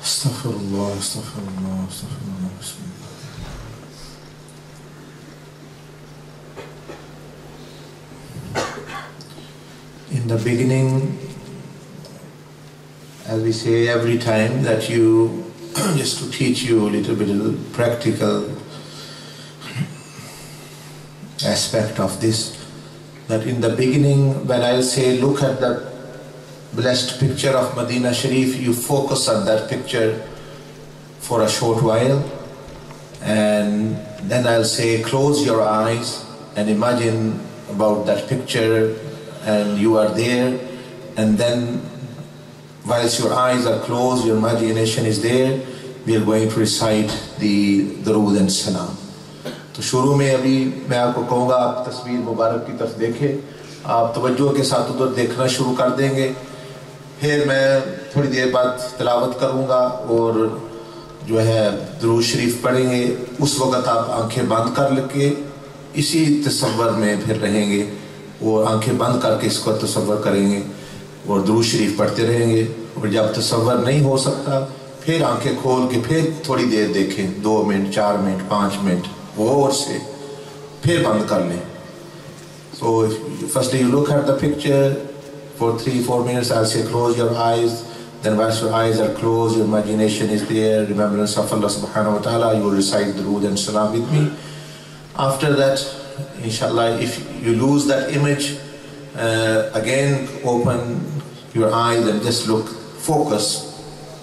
Astaghfirullah, astaghfirullah, astaghfirullah, bismillah. In the beginning, as we say every time, that you, just to teach you a little bit of practical aspect of this, that in the beginning, when I'll say look at the blessed picture of Medina Sharif, you focus on that picture for a short while, and then I'll say close your eyes and imagine about that picture and you are there, and then whilst your eyes are closed, your imagination is there, we are going to recite the Durood and Salam. तो शुरू में अभी मैं आपको कहूँगा आप तस्वीर मुबारक की तरफ देखें, आप तवज्जो के साथ उधर देखना शुरू कर देंगे, फिर मैं थोड़ी देर बाद तिलावत करूँगा और जो है दुरूद शरीफ पढ़ेंगे। उस वक़्त आप आंखें बंद कर लेके इसी तसव्वुर में फिर रहेंगे और आंखें बंद करके इसको तसव्वुर करेंगे और दुरूद शरीफ पढ़ते रहेंगे, और जब तसव्वुर नहीं हो सकता फिर आंखें खोल के फिर थोड़ी देर देखें, 2 मिनट 4 मिनट 5 मिनट और से फिर बंद कर लें। So firstly you look at the picture for 3-4 minutes. I'll say close your eyes, then once your eyes are closed, your imagination is there, remembrance of Allah subhanahu wa ta'ala, you will recite Durood and Salam with me. After that, inshallah, if you lose that image, again open your eyes and just look, focus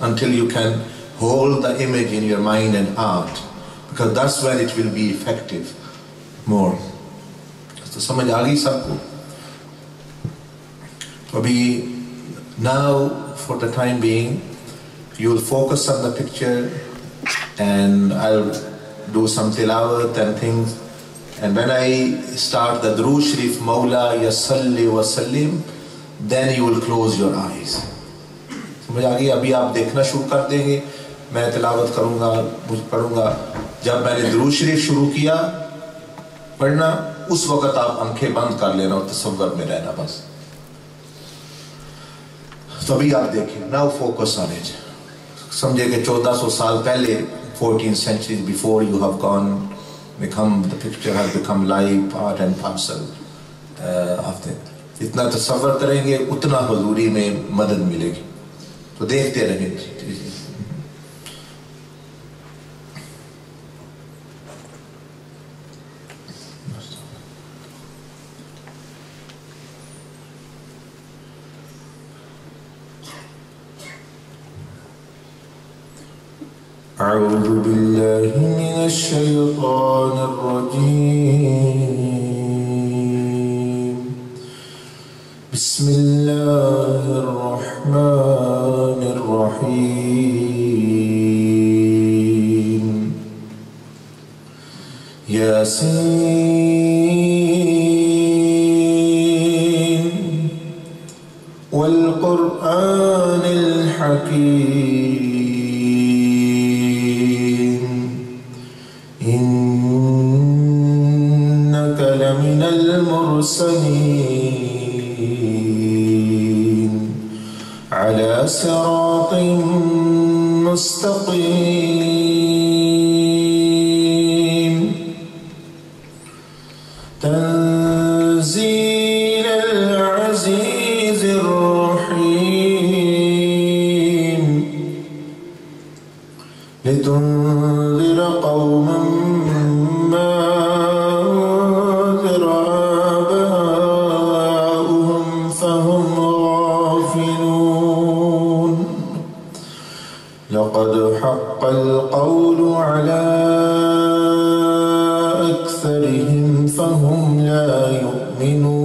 until you can hold the image in your mind and heart, because that's when it will be effective more. तो समझ आ गई सबको? तो अभी now for the time being you will focus on the picture and I'll do some tilawat and things, and when I start the Durood Sharif Mawla Ya Salli wa Sallim, then you will close your eyes. समझ आ गई? अभी आप देखना शुरू कर देंगे, मैं तिलावत करूँगा, पढ़ूँगा। जब मैंने दुरूद शरीफ शुरू किया पढ़ना, उस वक़्त आप आंखें बंद कर लेना और तसव्वुर में रहना बस। तो अभी आप देखें, now focus on it. समझे कि 1400 साल पहले, 14 centuries before you have gone, the picture has become live, part and parcel of it. जितना तसव्वुर करेंगे उतना हुजूरी में मदद मिलेगी। तो देखते रहें। أعوذ بالله من الشيطان الرجيم. بسم الله الرحمن الرحيم. ياسين والقرآن الحكيم إنك لمن المرسلين على صراط مستقيم تنزيل العزيز الرحيم لتنذر قوما ما أنذر آباؤهم فهم غافلون لقد حق القول على أكثرهم فهم لا يؤمنون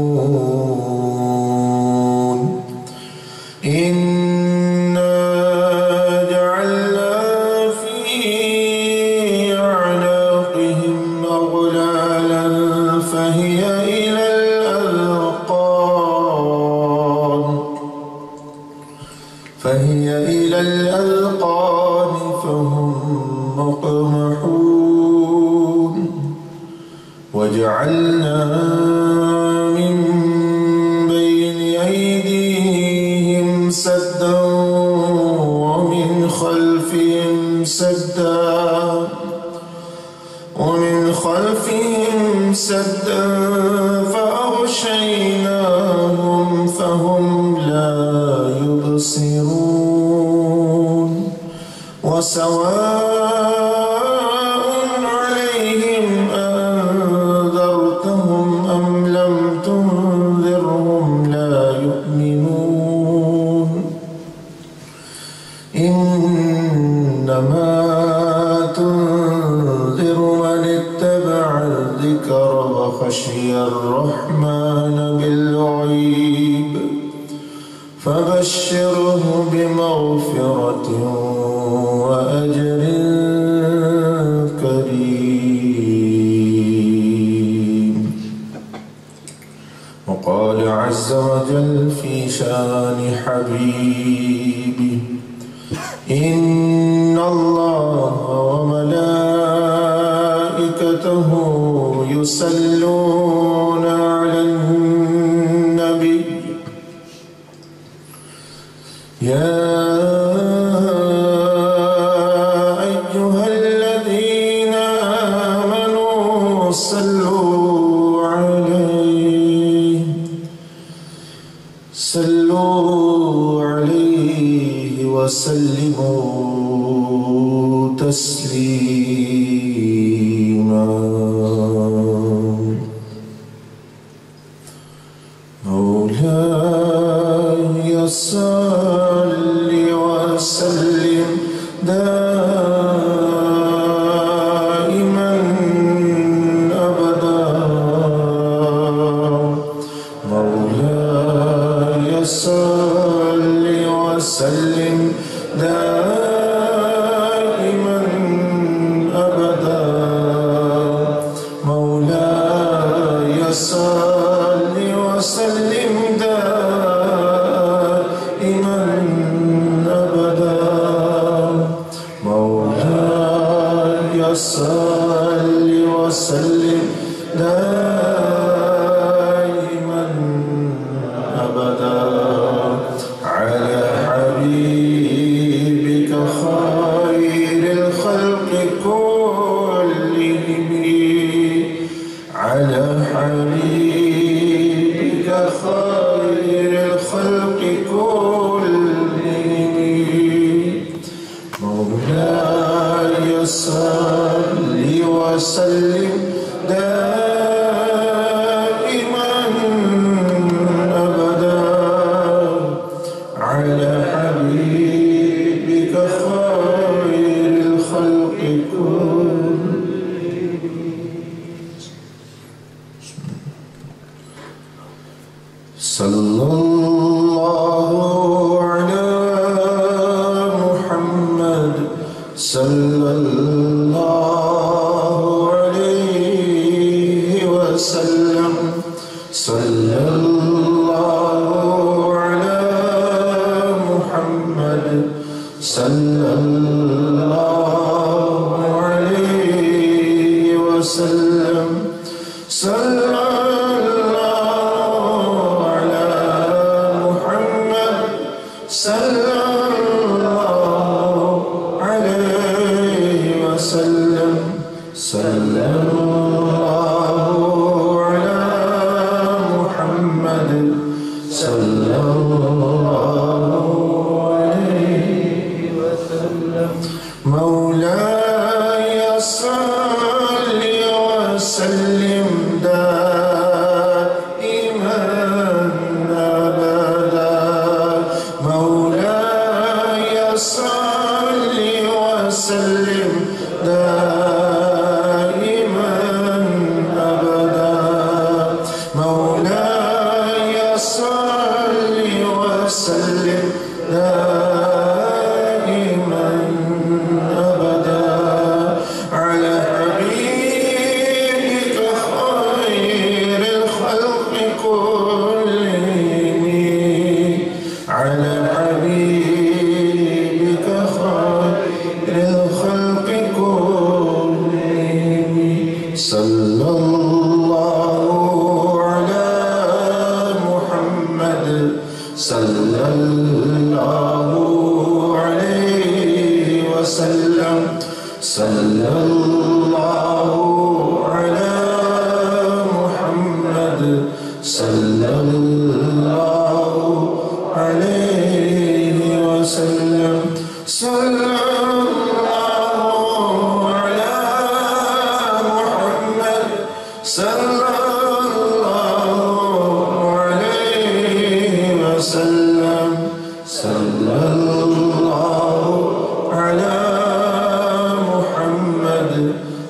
إنا جعلنا في أعناقهم أغلالا فهي إلى الأذقان فهم مقمحون وجعلنا من بين أيديهم سدا ومن خلفهم سدا فأغشيناهم فهم لا يبصرون وسواء عليهم أنذرتهم أم لم تنذرهم لا يؤمنون إنما تنذر من اتبع الذكر وخشي الرحمن بالغيب فبشره بمغفرة وأجر كريم. وقال عز وجل في شان حبيبه إن الله وملائكته يصلون على النبي يا أيها الذين آمنوا صلوا عليه وسلموا تسليما. مولاي صل وسلم دائما أبدا. مولاي صل وسلم دائما أبدا. مولاي صل وسلم دائما أبدا. مولاي صل وسلم دائما أبدا على حبيبك خير الخلق كلهم. على حبيبك خير الخلق كلهم. مولاي صل وسلم دائما أبدا على حبيبك خير الخلق كلهم. صلى الله على محمد صلى الله عليه وسلم. صلى الله على محمد صلى الله عليه وسلم. صلى صلى الله عليه وسلم. صلى الله على محمد صلى الله عليه وسلم. مولاي صل وسلم دائما أبدا. مولاي صل وسلم دائما أبدا. مولاي صل وسلم دائما أبدا على حبيبك خير الخلق كلهم. على حبيبك وسلم صلى الله على محمد صلى الله عليه وسلم صلى الله على محمد صلى الله عليه وسلم صلى الله على محمد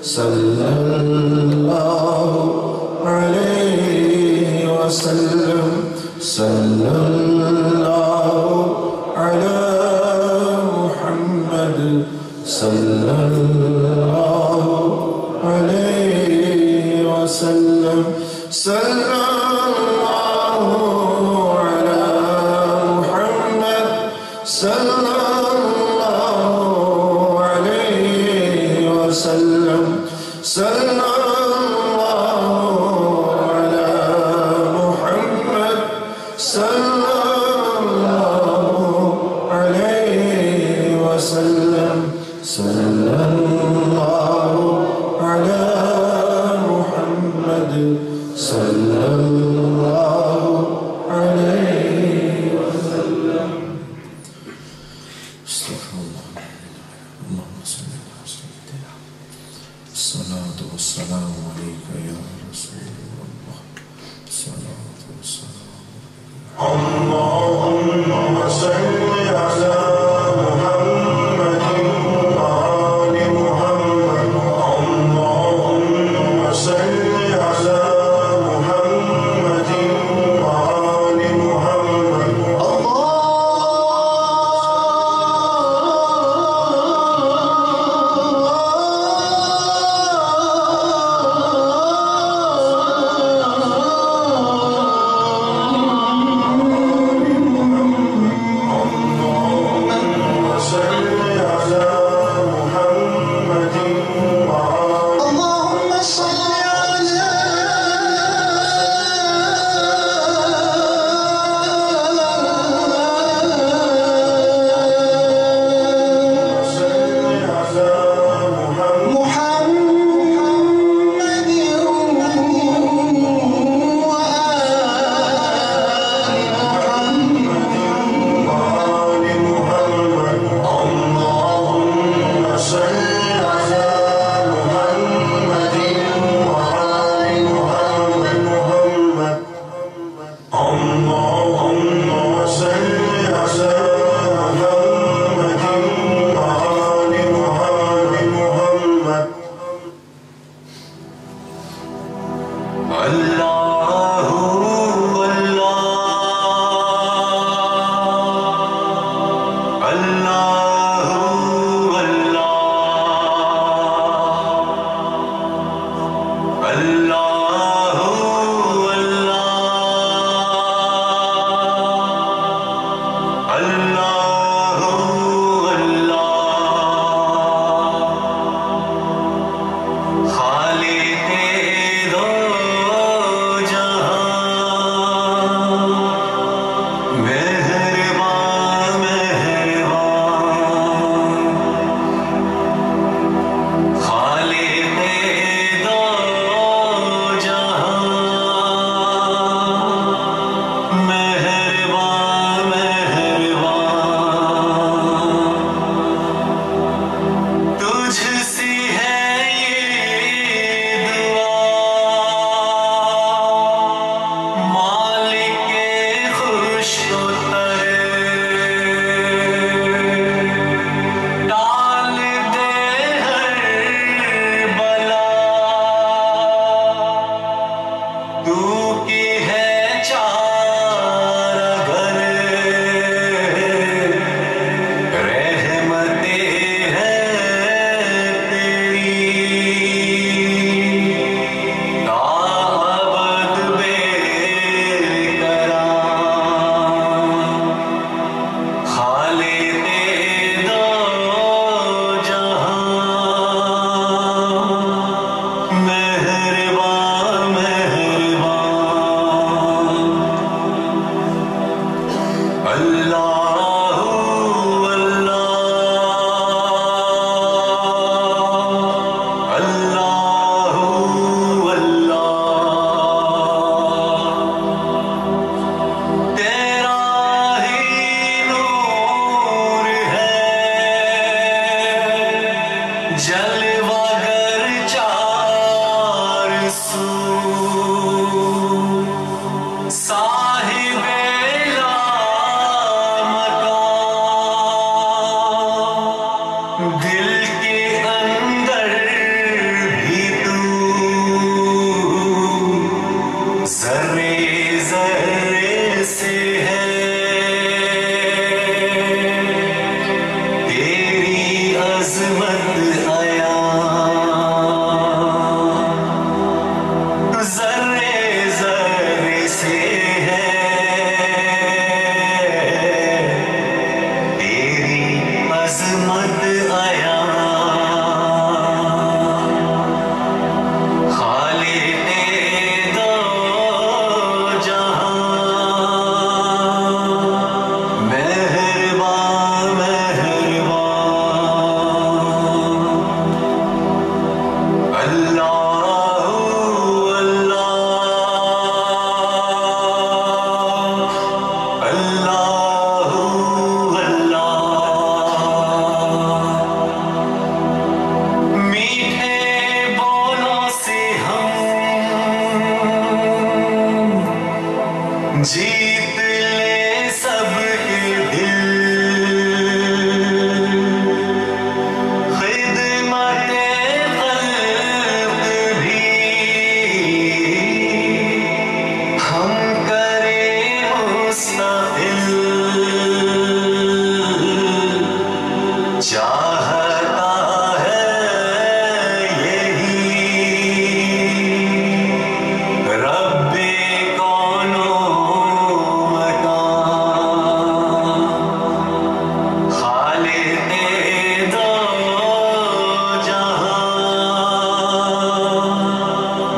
صلى الله عليه وسلم صلى الله على محمد صلى الله عليه وسلم صلى الله على محمد صلى الله عليه وسلم صلى الله على محمد صلى الله عليه وسلم صلى الله على محمد صلى الله عليه وسلم. استغفر الله. اللهم صل على سيدنا. الصلاة والسلام عليك يا رسول الله. الصلاة والسلام. اللهم صل على محمد وآل محمد. اللهم صل على محمد وآل محمد. दिल के अंदर भी तू जर्रे जर्रे से है, तेरी अजमत आया जर्रे जर्रे से है, तेरी अजमत आया। खालिक़े दो जहां मेहरबान मेहरबान अल्लाह अल्लाह अल्लाह। मीठे बोलों से हम जीत ले सबके दिल, खिदमते खल्क़ भी हम करें मुस्तक़िल, चाहता है यही रब्बे कौनो मकान। खालिक़े दो जहां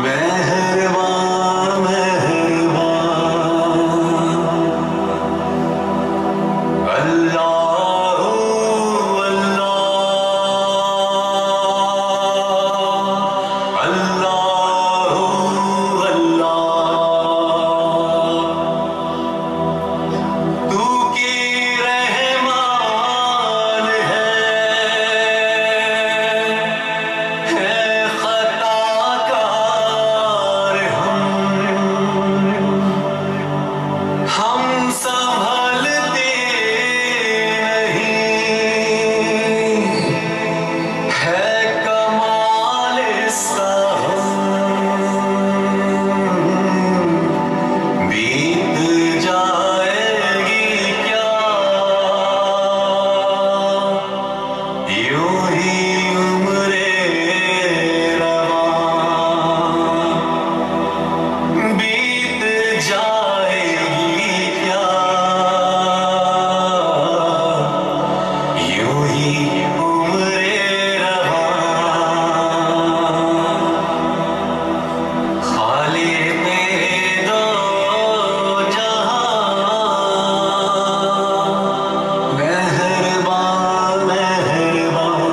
मेहरबान मेहरबान अल्लाह अल्लाह अल्लाह। तू की रहमान है खताकार हम संभलते नहीं, है कमाल इसका बीत जाएगी क्या यूं ही उम्रे रवां, बीत जाएगी क्या यूं ही उम्रे रवां। खालिक़े दो जहां मेहरबान मेहरबान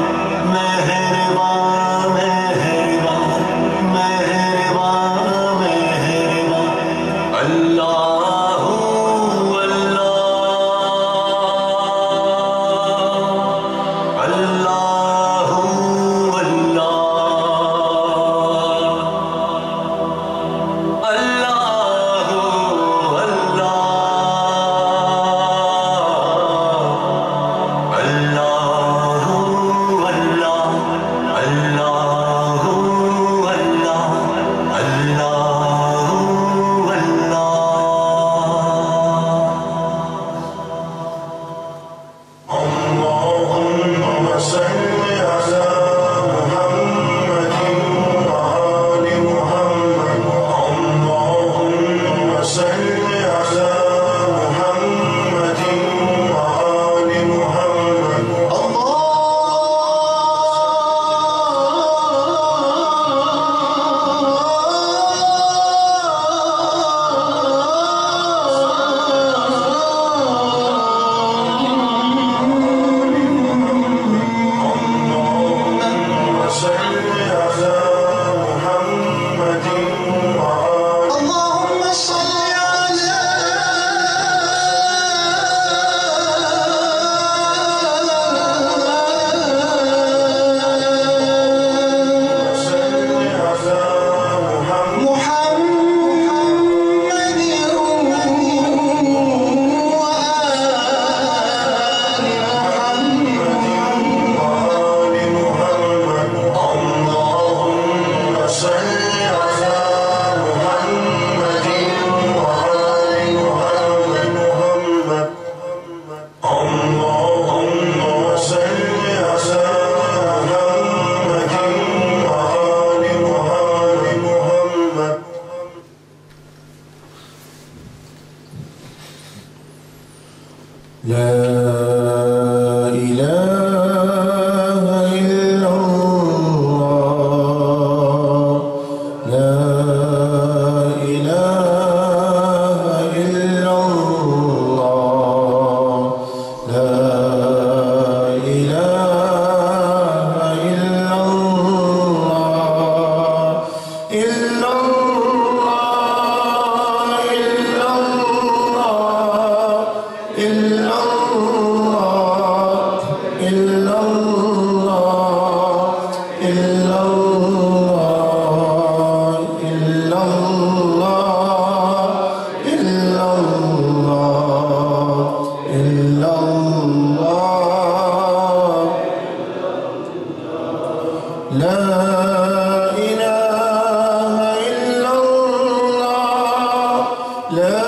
لا إله إلا الله لا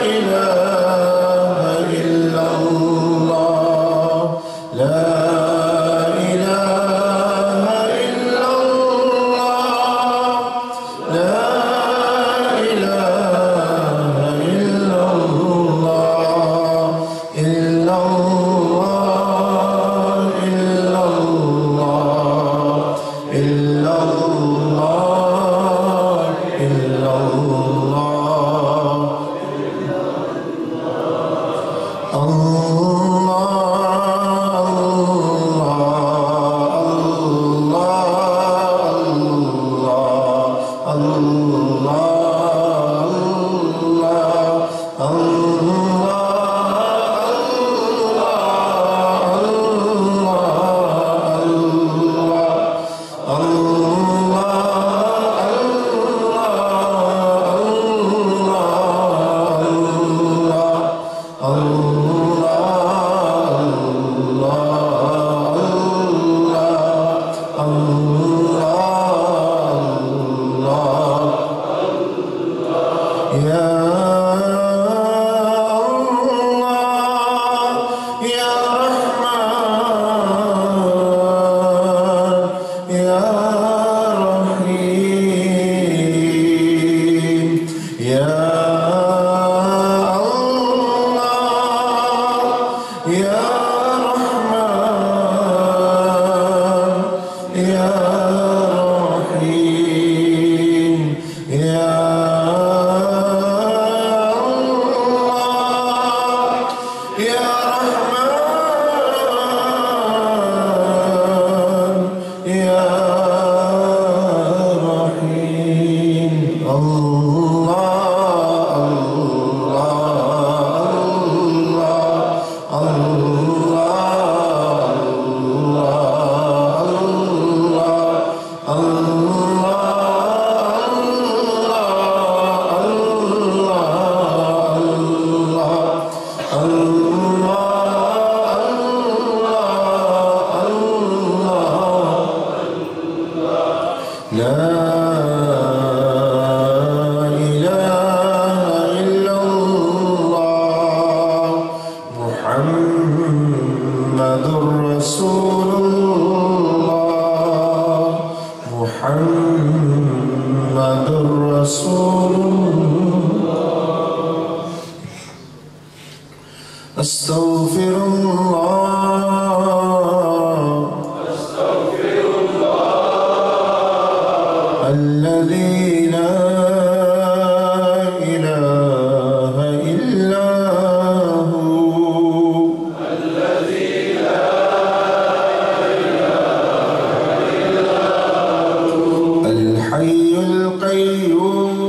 إله إلا الله لا إله إلا الله لا إله إلا الله إلا الله إلا الله إلا الله إلا الله أستغفر الله الذي لا إله إلا هو الحي القيوم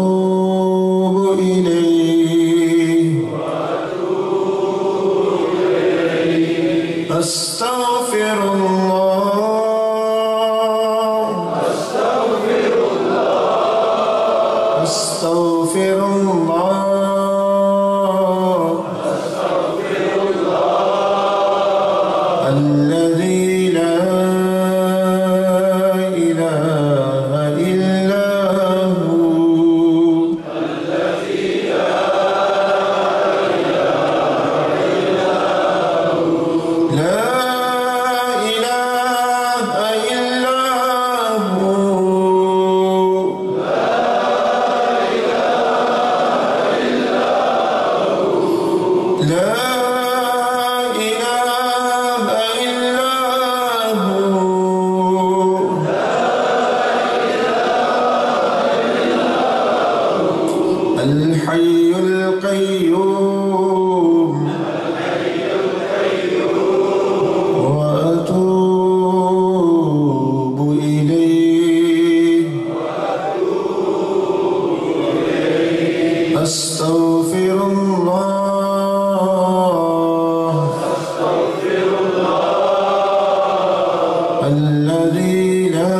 وأتوب إليه أستغفر الله أستغفر الله الذي لا إله إلا هو لا إله إلا هو لا إله إلا هو الحي القيوم وأتوب إليه أستغفر الله الذي لا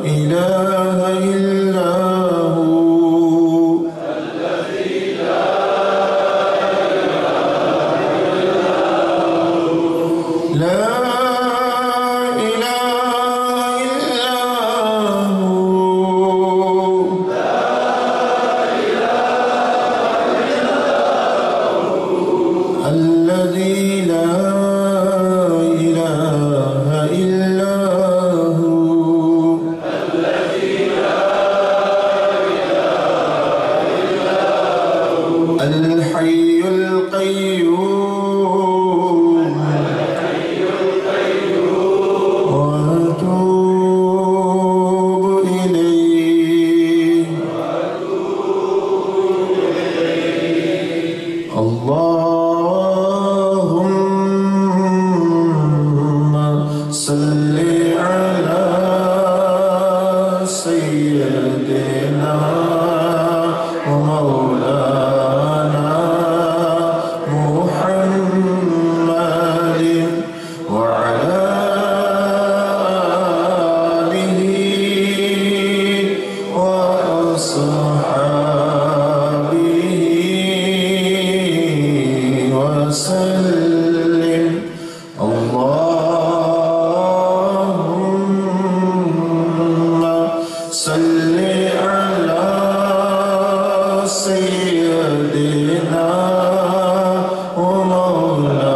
إله إلا هو سيدنا ومولانا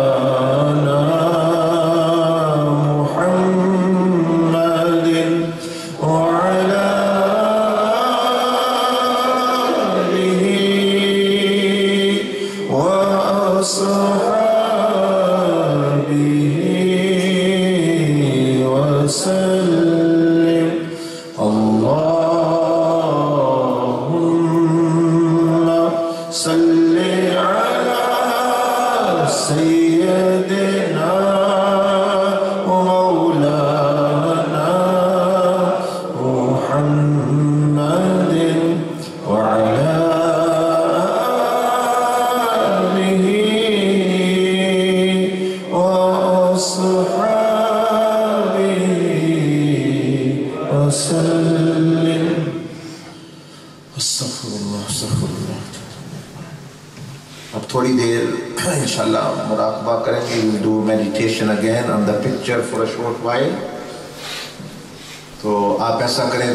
محمد وعلى آله وأصحابه وسلم. اللهم صل على سيدنا ومولانا محمد وعلى آله وأصحابه وسلم. अस्तग़फ़िरुल्लाह अस्तग़फ़िरुल्लाह. अब थोड़ी देर इंशाल्लाह मुराक़बा करेंगे. We will do meditation again on the picture for a short while. तो आप ऐसा करें,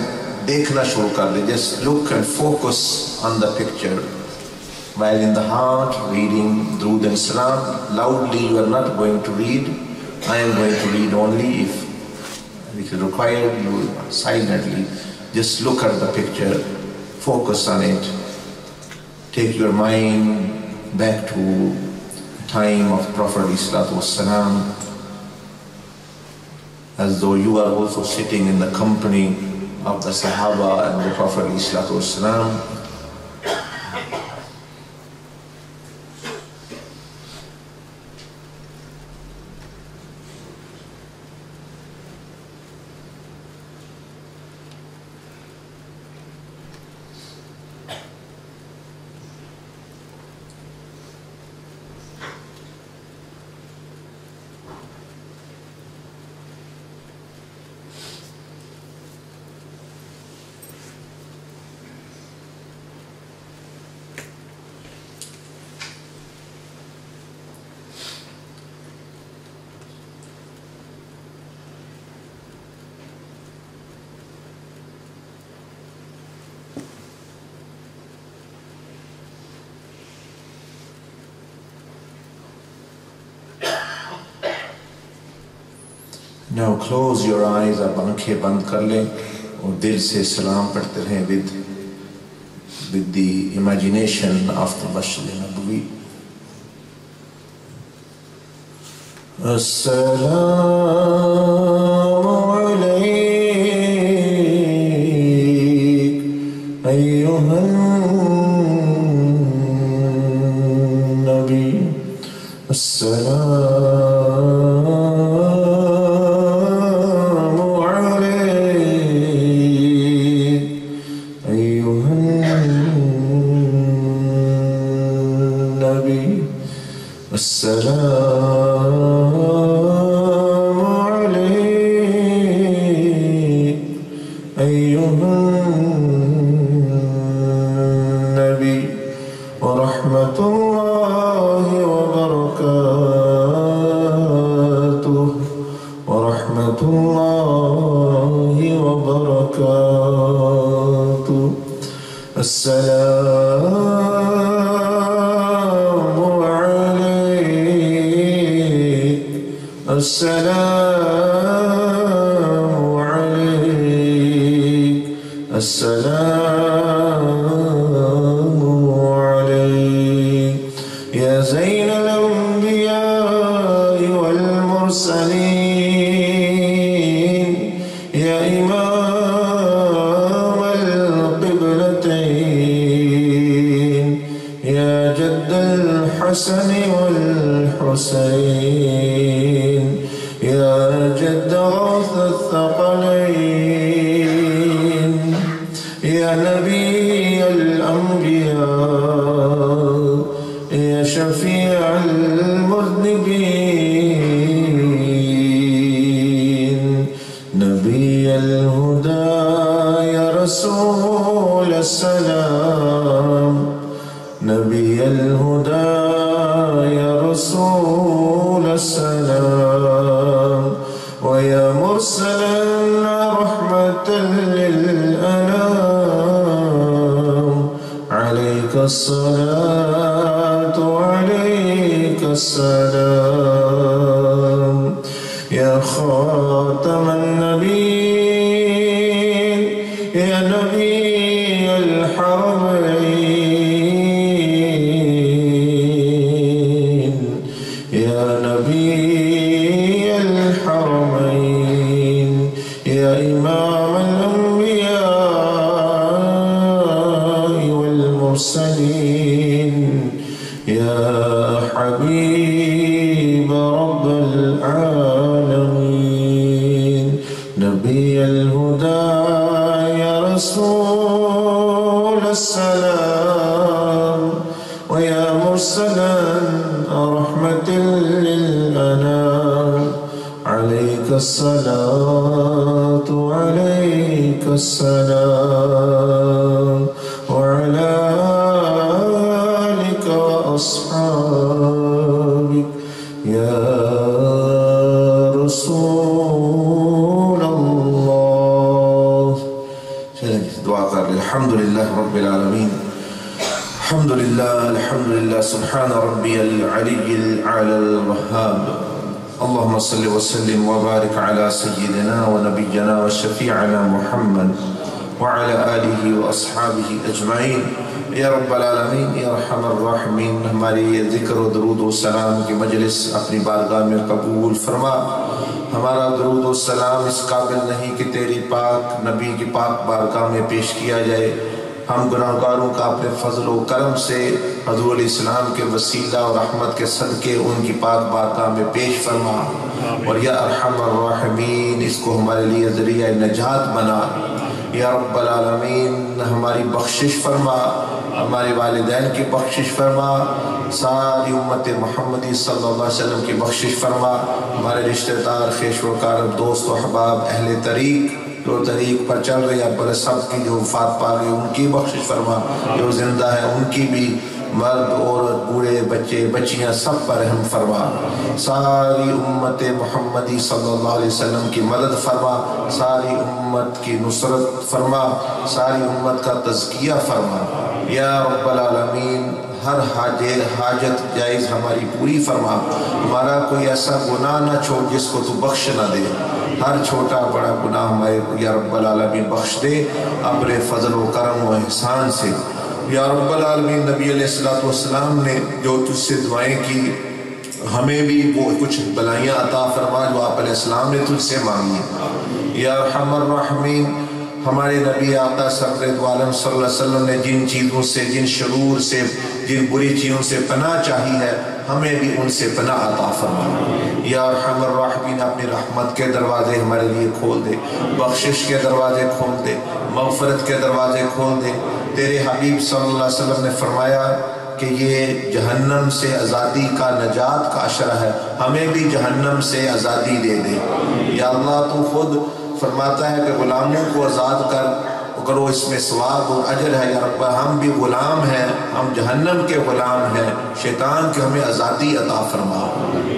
देखना शुरू कर दें. Just look and focus on the picture while in the heart reading Durood and Salam. Loudly you are not going to read. I am going to read only. If it is required, you silently just look at the picture, focus on it. Take your mind back to time of Prophet ﷺ, as though you are also sitting in the company of the Sahaba and the Prophet ﷺ. Now close your eyes, आप आंखें बंद कर लें और दिल से सलाम पढ़ते रहें with the imagination of the Masjid Nabawi. Assalamu alayk ayyuhan Nabi. السلام عليك أيها النبي ورحمة الله وبركاته ورحمة الله وبركاته. السلام عليك السلام عليك يا زين الأنبياء والمرسلين يا إمام القبلتين يا جد الحسن والحسين يا جد غوث الثقلين يا نبي الأنبياء يا شفيع المذنبين نبي الهدى يا رسول السلام نبي الهدى يا رسول السلام ويا مرسلا رحمة للأنام عليك अस्सलातु अलैका अस्सलाम या खातमन नबीय्यीन या नबिyyल हरमैन या नबिyyल हरमैन या इमामल अंबिया वल मुरसलीन या हबीब रब्बिल आलमीन नबिyyल हुदा या रसूल अस्सलाम व या मुरसलन रहमतिल लिल अनाम अलैका अस्सलातु अलैका अस्सलाम व अला आलिका व अस्हाबिक या रसूल अल्लाह। चलिए दुआ कर ले। अल्हम्दुलिल्लाह रब्बिल आलमीन अल्हम्दुलिल्लाह सुब्हान रब्बियल अलिय्यिल आलल वह्हाब अल्लाहुम्मा सल्लि व सल्लिम व बारिक अला सय्यिदिना व नबिय्यिना व शफीअना मुहम्मद व अला आलिहि व अस्हाबिहि अजमईन या रब्बल आलमीन या अरहमर राहिमीन। हमारी ये ज़िक्र व दुरूद व सलाम की मजलिस अपनी बारगाह में कबूल फरमा। हमारा दुरूद व सलाम इस काबिल नहीं कि तेरी पाक नबी की पाक बारगाह में पेश किया जाए। हम गुनाहगारों का अपने फजल व करम से हज़ूर इस्लाम के वसीला और रहमत के सदके उनकी पाक बारगाह में पेश फरमा और या अरहमर राहिमीन इसको हमारे लिए ज़रिया नजात बना। या रब्बल आलमीन हमारी बख्शिश फरमा, हमारे वालिदैन की बख्शिश फरमा, सारी उम्मत मोहम्मदी सल्लल्लाहु अलैहि वसल्लम की बख्शिश फरमा। हमारे रिश्तेदार खेशवकार दोस्त अहबाब अहले तरीक़ जो तरीक़ पर चल रहे अब्बल सब की जो वफ़ात पा गई उनकी बख्शिश फरमा, जो जिंदा है उनकी भी, मर्द औरत बूढ़े बच्चे बच्चियां सब पर रहम फरमा। सारी उम्मत मोहम्मदी सल्लल्लाहु अलैहि वसल्लम की मदद फरमा, सारी उम्मत की नुसरत फरमा, सारी उम्मत का तज़किया फरमा। या रब्बल आलमीन हर हाजत जायज़ हमारी पूरी फरमा। हमारा कोई ऐसा गुनाह न छोड़ जिसको तू बख्श न दे। हर छोटा बड़ा गुनाह हमारे या रब्बल आलमीन बख्श दे अपने फजल व करम व एहसान से। या रब्बल आलमीन नबी अलैहिस्सलातु वस्सलाम ने जो तुझसे दुआएं की हमें भी वो कुछ भलाइयाँ अता फरमा जो आप अलैहिस्सलाम ने तुझसे मांगी। या अरहमर राहिमीन हमारे नबी आका सरवरे दो आलम सल्लल्लाहु अलैहि वसल्लम ने जिन चीज़ों से, जिन शरूर से, जिन बुरी चीज़ों से पनाह चाही है हमें भी उनसे पनाह अता फरमा। या अरहमर राहिमीन अपनी रहमत के दरवाजे हमारे लिए खोल दे, बख्शिश के दरवाजे खोल दे, मग़फ़िरत के दरवाजे खोल दे। तेरे हबीब सल्लल्लाहु अलैहि वसल्लम ने फरमाया कि ये जहन्नम से आज़ादी का नजात का अशरा है, हमें भी जहन्नम से आज़ादी दे दे। या अल्लाह तू खुद फरमाता है कि गुलामों को आज़ाद कर करो, इसमें सवाब और अजर है। या रब्बा हम भी गुलाम हैं, हम जहन्नम के गुलाम हैं, शैतान के हमें आज़ादी अता फरमा,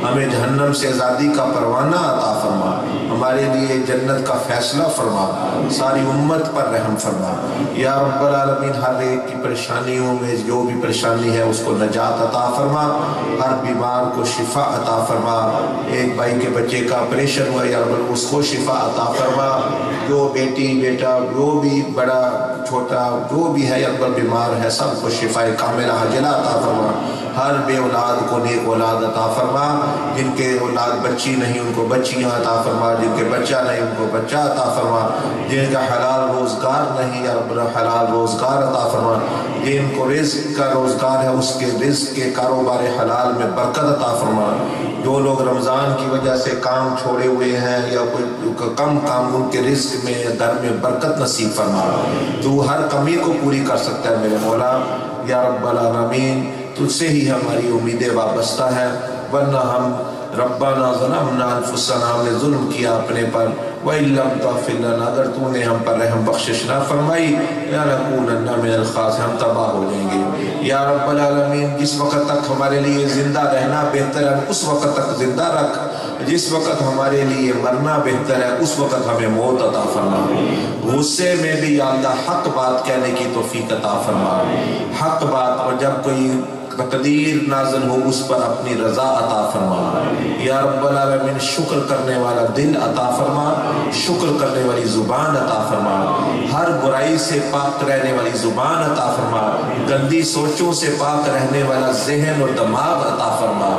हमें जहन्नम से आज़ादी का परवाना अता फरमा, हमारे लिए जन्नत का फैसला फरमा, सारी उम्मत पर रहम फरमा। या रब्बल आलमीन हर एक की परेशानियों में जो भी परेशानी है उसको नजात अता फरमा, हर बीमार को शिफा अता फरमा। एक भाई के बच्चे का ऑपरेशन हुआ या रब्बल उसको शिफा अता फरमा। जो बेटी बेटा जो भी बड़ा छोटा जो भी है या रब्बल बीमार है सबको शिफाए कामिला अजला अता फरमा। हर बे औलाद को नेक औलाद अता फरमा, जिनके औलाद बच्ची नहीं उनको बच्चियाँ अता फरमा, जिनके बच्चा नहीं उनको बच्चा अता फरमा, जिनका हलाल रोज़गार नहीं या रब्बल हलाल रोज़गार अता फरमा, जिनको रिज़्क़ का रोज़गार है उसके रिज़्क़ के कारोबार हलाल में बरकत अता फरमा। जो लोग रमज़ान की वजह से काम छोड़े हुए हैं या कोई कम काम उनके रिज़्क़ में या घर में बरकत नसीब फरमा। तू हर कमी को पूरी कर सकता है मेरे मौला। या रब्बल आलमीन तुझसे ही हमारी उम्मीदें वाबस्ता है, वरना हम रब्बाना ज़लमना अनफुसना हमने जुल्म किया अपने पर, वइल्लम तग़फ़िर लना, अगर तूने हम पर रहम बख्शिश ना फरमाई, लनकूनन्ना मिनल ख़ासिरीन, हम तबाह हो जाएंगे। या रब्बल आलमीन, जिस वक़्त तक हमारे लिए ज़िंदा रहना बेहतर है उस वक़्त तक ज़िंदा रख, जिस वक़्त हमारे लिए मरना बेहतर है उस वक़्त हमें मौत अता फरमा। गुस्से में भी या अल्लाह हक बात कहने की तौफीक अता फरमा, हक बात, और जब कोई तकदीर नाज़िल हो उस पर अपनी रज़ा अता फरमा। या रब्बल आलमीन, शुक्र करने वाला दिल अता फरमा, शुक्र करने वाली ज़ुबान अता फरमा, हर बुराई से पाक रहने वाली ज़ुबान अता फरमा, गंदी सोचों से पाक रहने वाला ज़हन और दिमाग अता फरमा,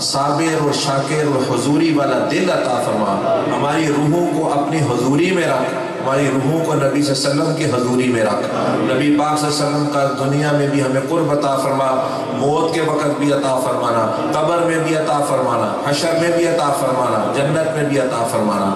साबिर और शाकिर और हुजूरी वाला दिल अता फरमा। हमारी रूहों को अपनी हुजूरी में रख, हमारी रूहों को नबी सल्लल्लाहु अलैहि वसल्लम की हजूरी में रख। नबी पाक सल्लल्लाहु अलैहि वसल्लम का दुनिया में भी हमें कुर्ब अता फरमा, मौत के वक़्त भी अता फरमाना, कब्र में भी अता फरमाना, हशर में भी अता फरमाना, जन्नत में भी अता फरमाना।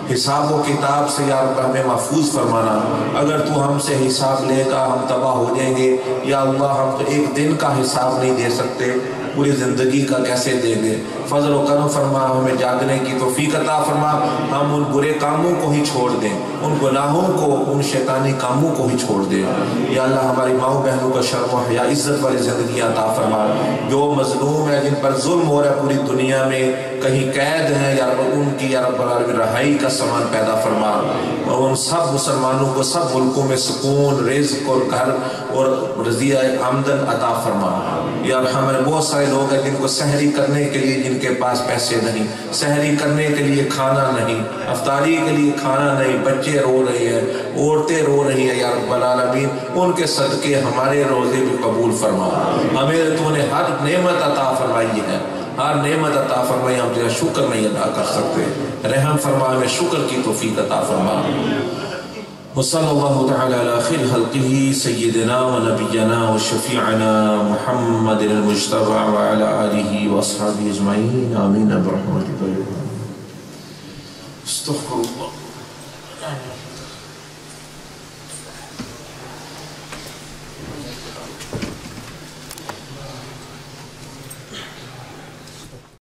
हिसाब व किताब से या रब्ब हमें महफूज फरमाना। अगर तू हमसे हिसाब लेगा हम तबाह हो जाएंगे। या अल्लाह, हम तो एक दिन का हिसाब नहीं दे सकते, पूरी ज़िंदगी का कैसे देंगे। फजल व करम फरमा, हमें जागने की तौफीक अता फरमा, हम उन बुरे कामों को ही छोड़ दें, उन गुनाहों को, उन शैतानी कामों को ही छोड़ दें। या अल्लाह, हमारी माओ बहनों का शर्म व हया इज़्ज़त वाली ज़िंदगी अता फरमा। जो मज़लूम है, जिन पर जुल्म हो रहा है पूरी दुनिया में, कहीं कैद है या उनकी या रब्बल आलमीन रहाई का सामान पैदा फरमा, और उन सब मुसलमानों को सब मुल्कों में सुकून, रिज़्क़ और घर और रज़िया आमदन अता फरमा। या हमारे बहुत सारे लोग हैं जिनको सहरी करने के लिए जिनके पास पैसे नहीं, सहरी करने के लिए खाना नहीं, अफ्तारी के लिए खाना नहीं, बच्चे रो रहे हैं, औरतें रो रही हैं। या रब्बल आलमीन, उनके सदके हमारे रोज़े भी कबूल फरमा। हमें तूने हर नेमत अता फरमाई है, हर नेमत अता फरमाई, हम तेरा शुक्र नहीं अदा कर सकते। रहम फरमा, हमें शुक्र की तौफीक अता फरमा। वसल्लल्लाहु तआला अला खैर खल्क़िही सय्यिदिना व नबिय्यना व शफ़ीअना मुहम्मदिल मुज्तबा व अला आलिहि व अस्हाबिहि अजमईन, आमीन बिरहमतिका या अस्तग़फिरुल्लाह।